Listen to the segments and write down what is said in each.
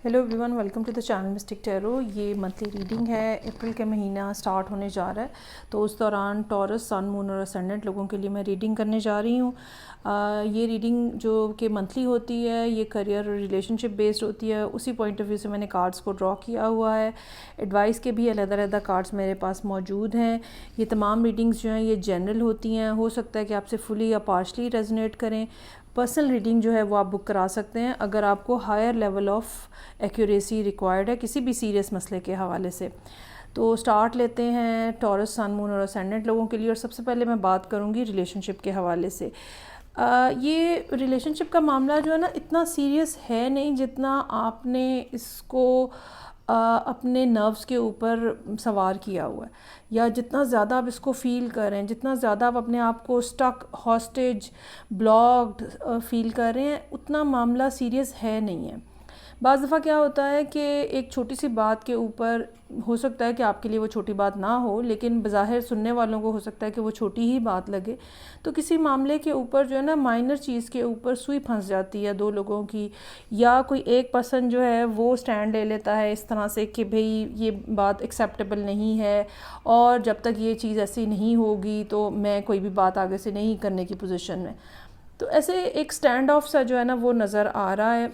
Hello everyone, welcome to the channel mystic tarot. ये monthly reading है। April का महीना स्टार्ट होने जा रहा है, तो उस दौरान टॉरस, सन, मून और असेंडेंट लोगों के लिए मैं रीडिंग करने जा रही हूँ। ये रीडिंग जो कि मंथली होती है, ये करियर और रिलेशनशिप बेस्ड होती है। उसी पॉइंट ऑफ व्यू से मैंने कार्ड्स को ड्रॉ किया हुआ है। एडवाइस के भी अलग-अलग कार्ड्स मेरे पास मौजूद हैं। ये तमाम रीडिंग्स जो हैं ये जनरल होती हैं। हो सकता है कि आपसे फुली या पार्शली रेजोनेट करें। पर्सनल रीडिंग जो है वो आप बुक करा सकते हैं अगर आपको higher level of accuracy required है किसी भी सीरियस मसले के हवाले से। तो स्टार्ट लेते हैं टॉरस, सन, मून और असेंडेंट लोगों के लिए। और सबसे पहले मैं बात करूंगी रिलेशनशिप के हवाले से। ये रिलेशनशिप का मामला जो है ना, इतना सीरियस है नहीं जितना आपने इसको अपने नर्व्स के ऊपर सवार किया हुआ है, या जितना ज़्यादा आप इसको फ़ील कर रहे हैं, जितना ज़्यादा आप अपने आप को स्टक, हॉस्टेज, ब्लॉक्ड फ़ील कर रहे हैं, उतना मामला सीरियस है नहीं है। बाज़ दफ़ा क्या होता है कि एक छोटी सी बात के ऊपर, हो सकता है कि आपके लिए वो छोटी बात ना हो, लेकिन बज़ाहिर सुनने वालों को हो सकता है कि वो छोटी ही बात लगे। तो किसी मामले के ऊपर जो है ना, माइनर चीज़ के ऊपर सुई फंस जाती है दो लोगों की, या कोई एक पर्सन जो है वो स्टैंड ले लेता है इस तरह से कि भाई ये बात एक्सेप्टेबल नहीं है, और जब तक ये चीज़ ऐसी नहीं होगी तो मैं कोई भी बात आगे से नहीं करने की पोजीशन में। तो ऐसे एक स्टैंड ऑफ सा जो है ना वो नज़र आ रहा है।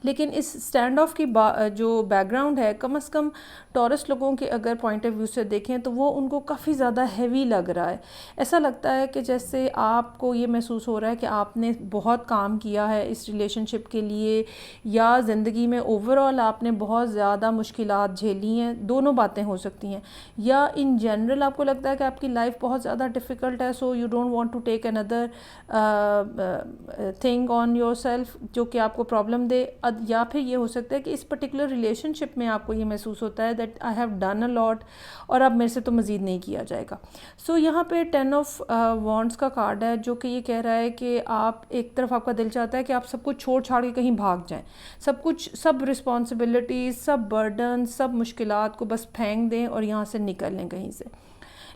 लेकिन इस स्टैंड ऑफ की जो बैकग्राउंड है, कम से कम टॉरस लोगों के अगर पॉइंट ऑफ व्यू से देखें तो वो उनको काफ़ी ज़्यादा हैवी लग रहा है। ऐसा लगता है कि जैसे आपको ये महसूस हो रहा है कि आपने बहुत काम किया है इस रिलेशनशिप के लिए, या ज़िंदगी में ओवरऑल आपने बहुत ज़्यादा मुश्किलात झेली हैं। दोनों बातें हो सकती हैं। या इन जनरल आपको लगता है कि आपकी लाइफ बहुत ज़्यादा डिफ़िकल्ट है, so you don't want to take another thing on your self जो कि आपको प्रॉब्लम दे। या फिर ये हो सकता है कि इस पर्टिकुलर रिलेशनशिप में आपको ये महसूस होता है that I have done a lot, और अब मेरे से तो मज़ीद नहीं किया जाएगा। सो यहाँ पे 10 ऑफ वॉन्ड्स का कार्ड है, जो कि ये कह रहा है कि आप, एक तरफ आपका दिल चाहता है कि आप सब कुछ छोड़ छाड़ के कहीं भाग जाएं, सब कुछ, सब रिस्पॉन्सिबिलिटीज़, सब बर्डन, सब मुश्किलात को बस फेंक दें और यहाँ से निकल लें कहीं से।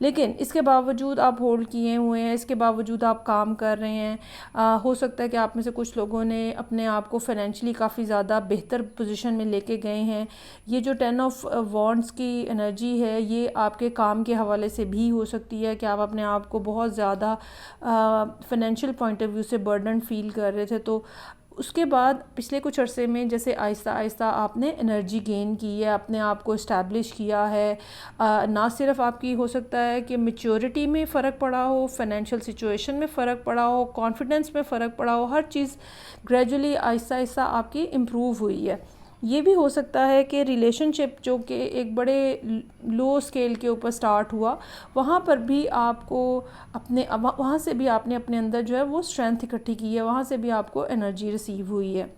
लेकिन इसके बावजूद आप होल्ड किए हुए हैं, इसके बावजूद आप काम कर रहे हैं। हो सकता है कि आप में से कुछ लोगों ने अपने आप को फाइनेंशियली काफ़ी ज़्यादा बेहतर पोजीशन में लेके गए हैं। ये जो 10 ऑफ वॉन्ड्स की एनर्जी है, ये आपके काम के हवाले से भी हो सकती है कि आप अपने आप को बहुत ज़्यादा फाइनेंशियल पॉइंट ऑफ व्यू से बर्डन फील कर रहे थे। तो उसके बाद पिछले कुछ अरसे में जैसे आहिस्ता आहिस्ता आपने एनर्जी गेन की है, अपने आप को इस्टेब्लिश किया है। ना सिर्फ आपकी, हो सकता है कि मैच्योरिटी में फ़र्क पड़ा हो, फाइनेंशियल सिचुएशन में फ़र्क पड़ा हो, कॉन्फिडेंस में फ़र्क पड़ा हो, हर चीज़ ग्रेजुअली आहिस्ता आहिस्ता आपकी इम्प्रूव हुई है। ये भी हो सकता है कि रिलेशनशिप जो कि एक बड़े लो स्केल के ऊपर स्टार्ट हुआ, वहाँ पर भी आपको अपने, वहाँ से भी आपने अपने अंदर जो है वो स्ट्रेंथ इकट्ठी की है, वहाँ से भी आपको एनर्जी रिसीव हुई है।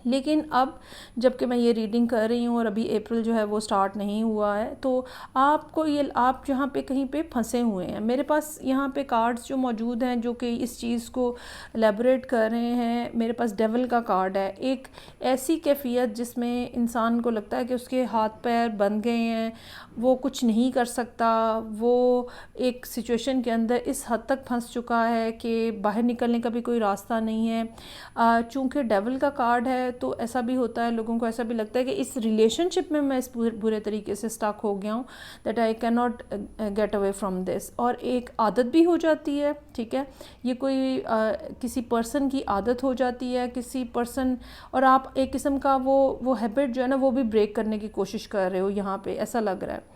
लेकिन अब जबकि मैं ये रीडिंग कर रही हूँ और अभी अप्रैल जो है वो स्टार्ट नहीं हुआ है, तो आपको ये, आप जहाँ पे कहीं पे फंसे हुए हैं, मेरे पास यहाँ पे कार्ड्स जो मौजूद हैं जो कि इस चीज़ को एलेबोरेट कर रहे हैं। मेरे पास डेविल का कार्ड है, एक ऐसी कैफियत जिसमें इंसान को लगता है कि उसके हाथ पैर बंध गए हैं, वो कुछ नहीं कर सकता, वो एक सिचुएशन के अंदर इस हद तक फंस चुका है कि बाहर निकलने का भी कोई रास्ता नहीं है। चूँकि डेविल का कार्ड है तो ऐसा भी होता है, लोगों को ऐसा भी लगता है कि इस रिलेशनशिप में मैं इस बुरे तरीके से स्टक हो गया हूँ, that I can not get away from this. और एक आदत भी हो जाती है, ठीक है, ये कोई किसी पर्सन की आदत हो जाती है, किसी पर्सन, और आप एक किस्म का वो हैबिट जो है ना वो भी ब्रेक करने की कोशिश कर रहे हो, यहाँ पे ऐसा लग रहा है।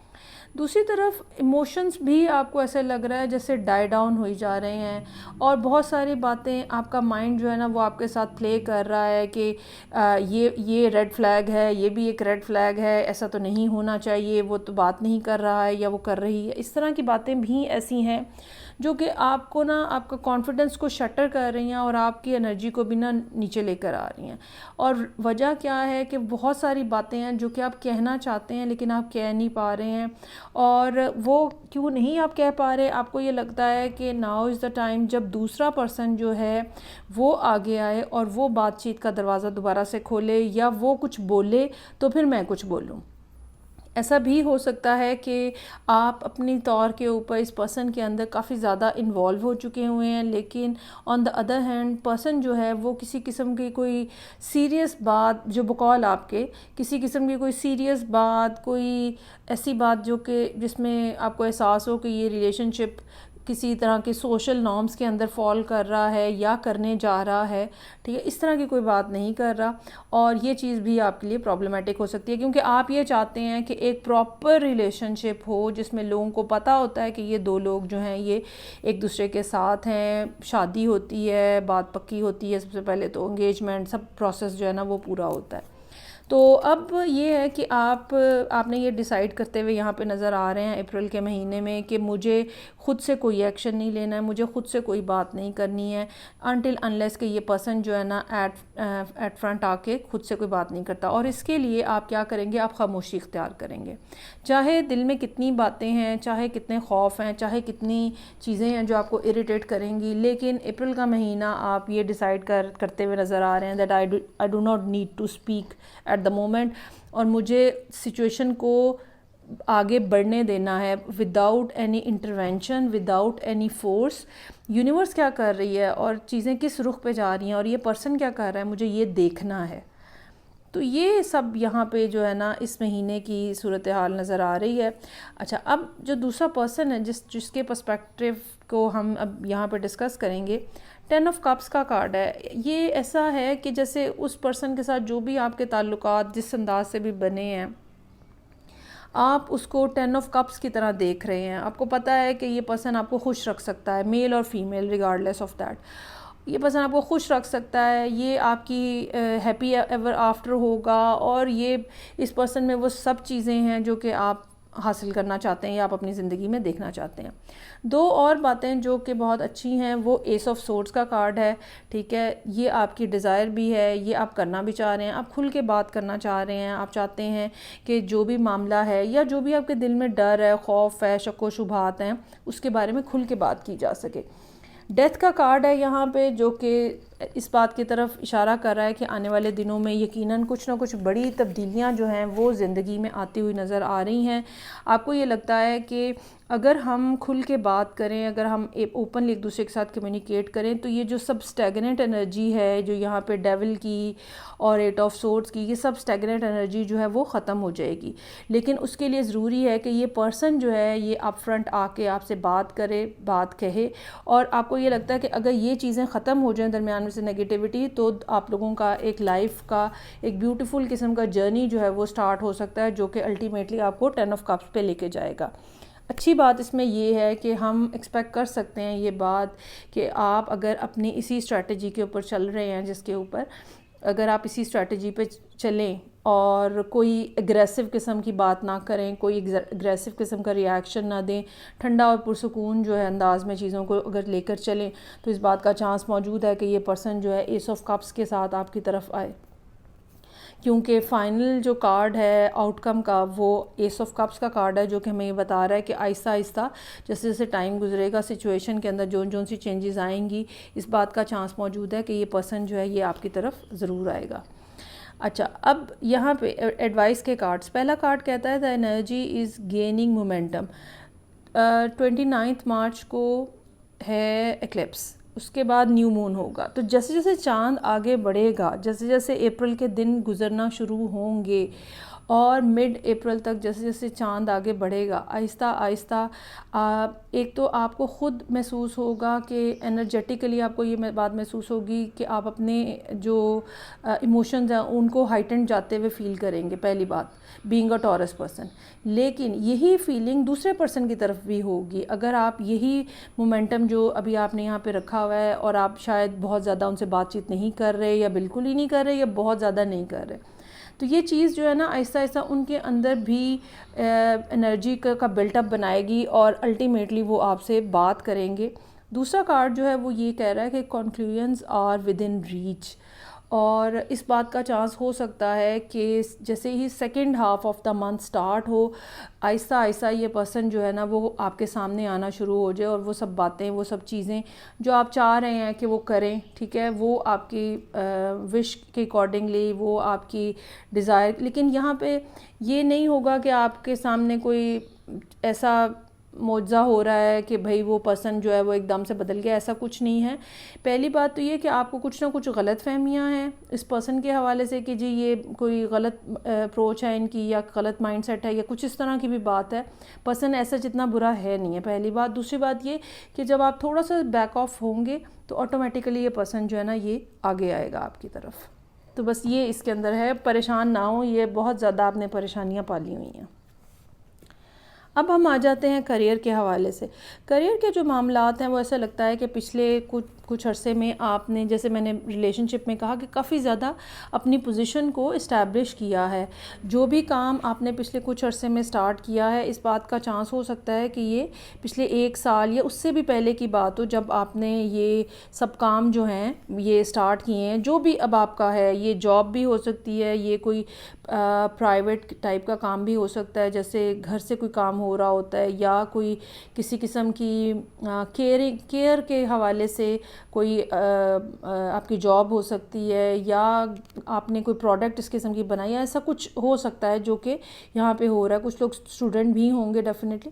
दूसरी तरफ इमोशंस भी आपको ऐसे लग रहा है जैसे डाई डाउन हो जा रहे हैं, और बहुत सारी बातें आपका माइंड जो है ना वो आपके साथ प्ले कर रहा है कि ये रेड फ्लैग है, ये भी एक रेड फ्लैग है, ऐसा तो नहीं होना चाहिए, वो तो बात नहीं कर रहा है या वो कर रही है। इस तरह की बातें भी ऐसी हैं जो कि आपको ना, आपका कॉन्फिडेंस को शटर कर रही हैं और आपकी एनर्जी को भी ना नीचे लेकर आ रही हैं। और वजह क्या है कि बहुत सारी बातें हैं जो कि आप कहना चाहते हैं लेकिन आप कह नहीं पा रहे हैं, और वो क्यों नहीं आप कह पा रहे, आपको ये लगता है कि नाउ इज़ द टाइम जब दूसरा पर्सन जो है वो आगे आए और वो बातचीत का दरवाज़ा दोबारा से खोले, या वो कुछ बोले तो फिर मैं कुछ बोलूँ। ऐसा भी हो सकता है कि आप अपनी तौर के ऊपर इस पर्सन के अंदर काफ़ी ज़्यादा इन्वॉल्व हो चुके हुए हैं, लेकिन on the other hand person जो है वो किसी किस्म की कोई सीरियस बात, जो बकौल आपके किसी किस्म की कोई सीरियस बात, कोई ऐसी बात जो कि जिसमें आपको एहसास हो कि ये रिलेशनशिप किसी तरह के सोशल नॉर्म्स के अंदर फॉल कर रहा है या करने जा रहा है, ठीक है, इस तरह की कोई बात नहीं कर रहा, और ये चीज़ भी आपके लिए प्रॉब्लमेटिक हो सकती है, क्योंकि आप ये चाहते हैं कि एक प्रॉपर रिलेशनशिप हो जिसमें लोगों को पता होता है कि ये दो लोग जो हैं ये एक दूसरे के साथ हैं, शादी होती है, बात पक्की होती है, सबसे पहले तो एंगेजमेंट, सब प्रोसेस जो है ना वो पूरा होता है। तो अब ये है कि आपने ये डिसाइड करते हुए यहाँ पे नज़र आ रहे हैं अप्रैल के महीने में कि मुझे ख़ुद से कोई एक्शन नहीं लेना है, मुझे ख़ुद से कोई बात नहीं करनी है अनटिल अनलेस कि ये पर्सन जो है ना एट फ्रंट आके ख़ुद से कोई बात नहीं करता। और इसके लिए आप क्या करेंगे, आप खामोशी इख्तियार करेंगे। चाहे दिल में कितनी बातें हैं, चाहे कितने खौफ हैं, चाहे कितनी चीज़ें हैं जो आपको इरिटेट करेंगी, लेकिन अप्रैल का महीना आप ये डिसाइड करते हुए नज़र आ रहे हैं that I do not need to speak at the moment, और मुझे सिचुएशन को आगे बढ़ने देना है without any intervention, without any force. Universe क्या कर रही है और चीज़ें किस रुख पे जा रही हैं और ये पर्सन क्या कर रहा है, मुझे ये देखना है। तो ये सब यहाँ पे जो है ना इस महीने की सूरत हाल नज़र आ रही है। अच्छा, अब जो दूसरा पर्सन है जिसके पर्सपेक्टिव को हम अब यहाँ पे डिस्कस करेंगे, 10 ऑफ कप्स का कार्ड है। ये ऐसा है कि जैसे उस पर्सन के साथ जो भी आपके ताल्लुकात जिस अंदाज से भी बने हैं, आप उसको 10 ऑफ कप्स की तरह देख रहे हैं। आपको पता है कि ये पर्सन आपको खुश रख सकता है, मेल और फीमेल रिगार्डलेस ऑफ दैट, ये पर्सन आपको खुश रख सकता है, ये आपकी हैप्पी एवर आफ्टर होगा, और ये इस पर्सन में वो सब चीज़ें हैं जो कि आप हासिल करना चाहते हैं या आप अपनी ज़िंदगी में देखना चाहते हैं। दो और बातें जो कि बहुत अच्छी हैं, वो एस ऑफ सोर्ड्स का कार्ड है, ठीक है। ये आपकी डिज़ायर भी है, ये आप करना भी चाह रहे हैं, आप खुल के बात करना चाह रहे हैं, आप चाहते हैं कि जो भी मामला है या जो भी आपके दिल में डर है, खौफ है, शक व शुबहात हैं, उसके बारे में खुल के बात की जा सके। डेथ का कार्ड है यहाँ पे, जो कि इस बात की तरफ इशारा कर रहा है कि आने वाले दिनों में यकीनन कुछ ना कुछ बड़ी तब्दीलियाँ जो हैं वो ज़िंदगी में आती हुई नज़र आ रही हैं। आपको ये लगता है कि अगर हम खुल के बात करें, अगर हम ओपनली एक दूसरे के साथ कम्युनिकेट करें, तो ये जो सब स्टैगनेंट एनर्जी है जो यहाँ पे डेविल की और 8 ऑफ सोर्ड्स की, ये सब स्टैगनेंट एनर्जी जो है वो ख़त्म हो जाएगी। लेकिन उसके लिए ज़रूरी है कि ये पर्सन जो है ये अप फ्रंट आके आपसे बात करे, बात कहे, और आपको ये लगता है कि अगर ये चीज़ें ख़त्म हो जाएं दरमियान में से नेगेटिविटी, तो आप लोगों का एक लाइफ का एक ब्यूटीफुल किस्म का जर्नी जो है वो स्टार्ट हो सकता है, जो कि अल्टीमेटली आपको 10 ऑफ कप्स पे लेके जाएगा। अच्छी बात इसमें ये है कि हम एक्सपेक्ट कर सकते हैं ये बात कि आप अगर अपनी इसी स्ट्रैटेजी के ऊपर चल रहे हैं, जिसके ऊपर अगर आप इसी स्ट्रैटेजी पे चलें और कोई एग्रेसिव किस्म की बात ना करें, कोई एग्रेसिव किस्म का रिएक्शन ना दें, ठंडा और पुरसुकून जो है अंदाज में चीज़ों को अगर लेकर चलें, तो इस बात का चांस मौजूद है कि ये पर्सन जो है एस ऑफ कप्स के साथ आपकी तरफ आए, क्योंकि फ़ाइनल जो कार्ड है आउटकम का वो एस ऑफ कप्स का कार्ड है, जो कि हमें ये बता रहा है कि आहिस्ता आहिस्ता जैसे जैसे टाइम गुजरेगा, सिचुएशन के अंदर जो सी चेंजेस आएंगी, इस बात का चांस मौजूद है कि ये पर्सन जो है ये आपकी तरफ ज़रूर आएगा। अच्छा, अब यहाँ पे एडवाइस के कार्ड्स, पहला कार्ड कहता है the energy is gaining momentum. 29 मार्च को है एक्लिप्स, उसके बाद न्यू मून होगा। तो जैसे जैसे चांद आगे बढ़ेगा, जैसे जैसे अप्रैल के दिन गुजरना शुरू होंगे और मिड अप्रैल तक जैसे जैसे चांद आगे बढ़ेगा, आहिस्ता आहिस्ता एक तो आपको ख़ुद महसूस होगा कि एनर्जेटिकली आपको ये बात महसूस होगी कि आप अपने जो इमोशंस हैं उनको हाइटेंड जाते हुए फील करेंगे, पहली बात बीइंग अ टॉरस पर्सन। लेकिन यही फीलिंग दूसरे पर्सन की तरफ भी होगी अगर आप यही मोमेंटम जो अभी आपने यहाँ पे रखा हुआ है और आप शायद बहुत ज़्यादा उनसे बातचीत नहीं कर रहे, या बिल्कुल ही नहीं कर रहे, या बहुत ज़्यादा नहीं कर रहे, तो ये चीज़ जो है ना आहिस्ता आहिस्ता उनके अंदर भी एनर्जी का बिल्टअप बनाएगी और अल्टीमेटली वो आपसे बात करेंगे। दूसरा कार्ड जो है वो ये कह रहा है कि conclusions are within reach, और इस बात का चांस हो सकता है कि जैसे ही second half of the month start हो, आहिस्ता आहिस्ता ये पर्सन जो है ना वो आपके सामने आना शुरू हो जाए और वो सब बातें, वो सब चीज़ें जो आप चाह रहे हैं कि वो करें, ठीक है, वो आपकी विश के अकॉर्डिंगली, वो आपकी डिज़ायर। लेकिन यहाँ पे ये नहीं होगा कि आपके सामने कोई ऐसा मुआवजा हो रहा है कि भाई वो पर्सन जो है वो एकदम से बदल गया, ऐसा कुछ नहीं है। पहली बात तो ये कि आपको कुछ ना कुछ गलत फहमियाँ हैं इस पर्सन के हवाले से कि जी ये कोई गलत अप्रोच है इनकी, या गलत माइंडसेट है, या कुछ इस तरह की भी बात है। पर्सन ऐसा जितना बुरा है नहीं है, पहली बात। दूसरी बात ये कि जब आप थोड़ा सा बैक ऑफ होंगे तो ऑटोमेटिकली ये पर्सन जो है ना ये आगे आएगा आपकी तरफ। तो बस ये इसके अंदर है, परेशान ना हो, ये बहुत ज़्यादा आपने परेशानियाँ पाली हुई हैं। अब हम आ जाते हैं करियर के हवाले से। करियर के जो मामलात हैं वो ऐसा लगता है कि पिछले कुछ अरसे में आपने, जैसे मैंने रिलेशनशिप में कहा, कि काफ़ी ज़्यादा अपनी पोजीशन को इस्टेब्लिश किया है। जो भी काम आपने पिछले कुछ अरसे में स्टार्ट किया है, इस बात का चांस हो सकता है कि ये पिछले 1 साल या उससे भी पहले की बात हो जब आपने ये सब काम जो हैं ये स्टार्ट किए हैं। जो भी अब आपका है, ये जॉब भी हो सकती है, ये कोई प्राइवेट टाइप का काम भी हो सकता है, जैसे घर से कोई काम हो रहा होता है, या कोई किसी किस्म की केयर के हवाले से कोई आपकी जॉब हो सकती है, या आपने कोई प्रोडक्ट इस किस्म की बनाई है, ऐसा कुछ हो सकता है जो कि यहाँ पे हो रहा है। कुछ लोग स्टूडेंट भी होंगे डेफिनेटली।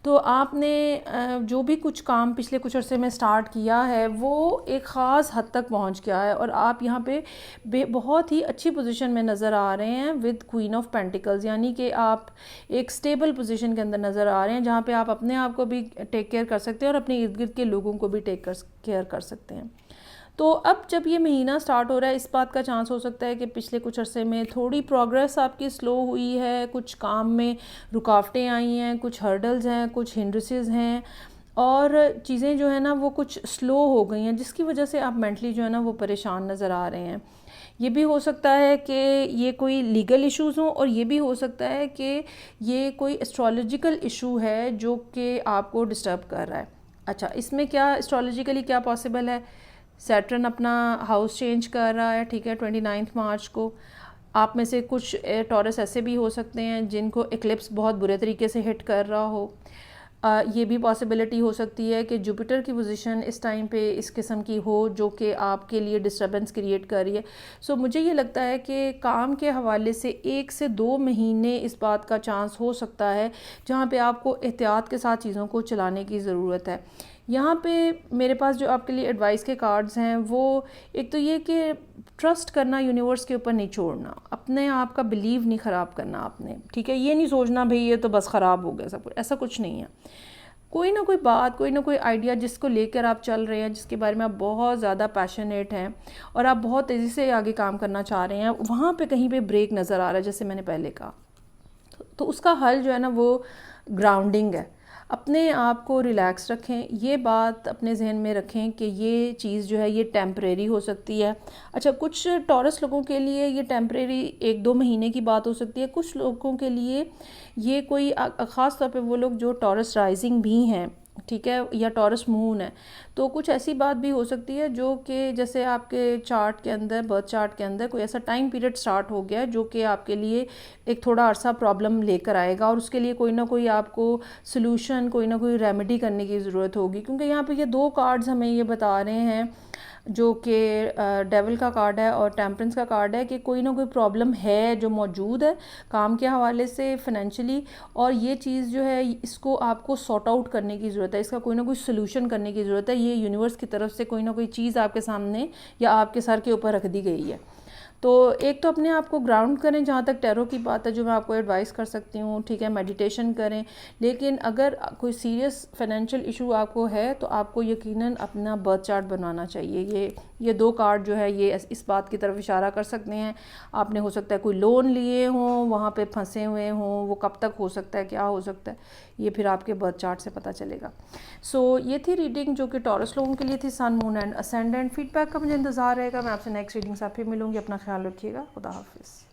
तो आपने जो भी कुछ काम पिछले कुछ अरसे में स्टार्ट किया है वो एक ख़ास हद तक पहुँच गया है, और आप यहाँ पे बहुत ही अच्छी पोजीशन में नज़र आ रहे हैं विद क्वीन ऑफ पेंटिकल्स, यानी कि आप एक स्टेबल पोजीशन के अंदर नज़र आ रहे हैं जहाँ पे आप अपने आप को भी टेक केयर कर सकते हैं और अपने इर्द गिर्द के लोगों को भी केयर कर सकते हैं। तो अब जब ये महीना स्टार्ट हो रहा है, इस बात का चांस हो सकता है कि पिछले कुछ अरसे में थोड़ी प्रोग्रेस आपकी स्लो हुई है, कुछ काम में रुकावटें आई हैं, कुछ हर्डल्स हैं, कुछ हिंड्रेसेस हैं, और चीज़ें जो है ना वो कुछ स्लो हो गई हैं, जिसकी वजह से आप मेंटली जो है ना वो परेशान नज़र आ रहे हैं। ये भी हो सकता है कि ये कोई लीगल इश्यूज़ हों, और ये भी हो सकता है कि ये कोई एस्ट्रोलॉजिकल इशू है जो कि आपको डिस्टर्ब कर रहा है। अच्छा, इसमें क्या एस्ट्रोलॉजिकली क्या पॉसिबल है? सैटर्न अपना हाउस चेंज कर रहा है, ठीक है, 29 मार्च को। आप में से कुछ टॉरस ऐसे भी हो सकते हैं जिनको एक्लिप्स बहुत बुरे तरीके से हिट कर रहा हो। ये भी पॉसिबिलिटी हो सकती है कि जुपिटर की पोजीशन इस टाइम पे इस किस्म की हो जो कि आपके लिए डिस्टर्बेंस क्रिएट कर रही है। सो मुझे ये लगता है कि काम के हवाले से 1 से 2 महीने इस बात का चांस हो सकता है जहाँ पे आपको एहतियात के साथ चीज़ों को चलाने की ज़रूरत है। यहाँ पे मेरे पास जो आपके लिए एडवाइस के कार्ड्स हैं वो एक तो ये कि ट्रस्ट करना, यूनिवर्स के ऊपर नहीं छोड़ना, अपने आप का बिलीव नहीं ख़राब करना आपने, ठीक है। ये नहीं सोचना भाई ये तो बस ख़राब हो गया सब कुछ, ऐसा कुछ नहीं है। कोई ना कोई बात, कोई ना कोई आइडिया जिसको लेकर आप चल रहे हैं, जिसके बारे में आप बहुत ज़्यादा पैशनेट हैं और आप बहुत तेज़ी से आगे काम करना चाह रहे हैं, वहाँ पे कहीं पे ब्रेक नज़र आ रहा है, जैसे मैंने पहले कहा। तो उसका हल जो है ना वो ग्राउंडिंग है। अपने आप को रिलैक्स रखें, ये बात अपने जहन में रखें कि ये चीज़ जो है ये टेम्परेरी हो सकती है। अच्छा, कुछ टॉरस लोगों के लिए ये टेम्परेरी 1-2 महीने की बात हो सकती है। कुछ लोगों के लिए ये कोई ख़ास तौर पे वो लोग जो टॉरस राइजिंग भी हैं, ठीक है, या टॉरस मून है, तो कुछ ऐसी बात भी हो सकती है जो कि जैसे आपके चार्ट के अंदर, बर्थ चार्ट के अंदर कोई ऐसा टाइम पीरियड स्टार्ट हो गया है जो कि आपके लिए एक थोड़ा अरसा प्रॉब्लम लेकर आएगा, और उसके लिए कोई ना कोई आपको सॉल्यूशन, कोई ना कोई रेमेडी करने की ज़रूरत होगी। क्योंकि यहाँ पे ये 2 कार्ड्स हमें ये बता रहे हैं, जो कि डेविल का कार्ड है और टेम्परेंस का कार्ड है, कि कोई ना कोई प्रॉब्लम है जो मौजूद है काम के हवाले से, फाइनेंशियली, और ये चीज़ जो है इसको आपको सॉर्ट आउट करने की ज़रूरत है, इसका कोई ना कोई सोल्यूशन करने की ज़रूरत है। ये यूनिवर्स की तरफ से कोई ना कोई चीज़ आपके सामने या आपके सर के ऊपर रख दी गई है। तो एक तो अपने आप को ग्राउंड करें, जहाँ तक टैरो की बात है जो मैं आपको एडवाइस कर सकती हूँ, ठीक है, मेडिटेशन करें। लेकिन अगर कोई सीरियस फाइनेंशियल इशू आपको है तो आपको यकीनन अपना बर्थ चार्ट बनाना चाहिए। ये 2 कार्ड जो है ये इस बात की तरफ इशारा कर सकते हैं। आपने हो सकता है कोई लोन लिए हों, वहाँ पे फंसे हुए हों, वो कब तक हो सकता है, क्या हो सकता है, ये फिर आपके बर्थ चार्ट से पता चलेगा। सो ये थी रीडिंग जो कि टॉरस लोगों के लिए थी, सन, मून एंड असेंडेंट। फीडबैक का मुझे इंतज़ार रहेगा। मैं आपसे नेक्स्ट रीडिंग से फिर मिलूँगी। अपना ख्याल रखिएगा। खुदा हाफिज़।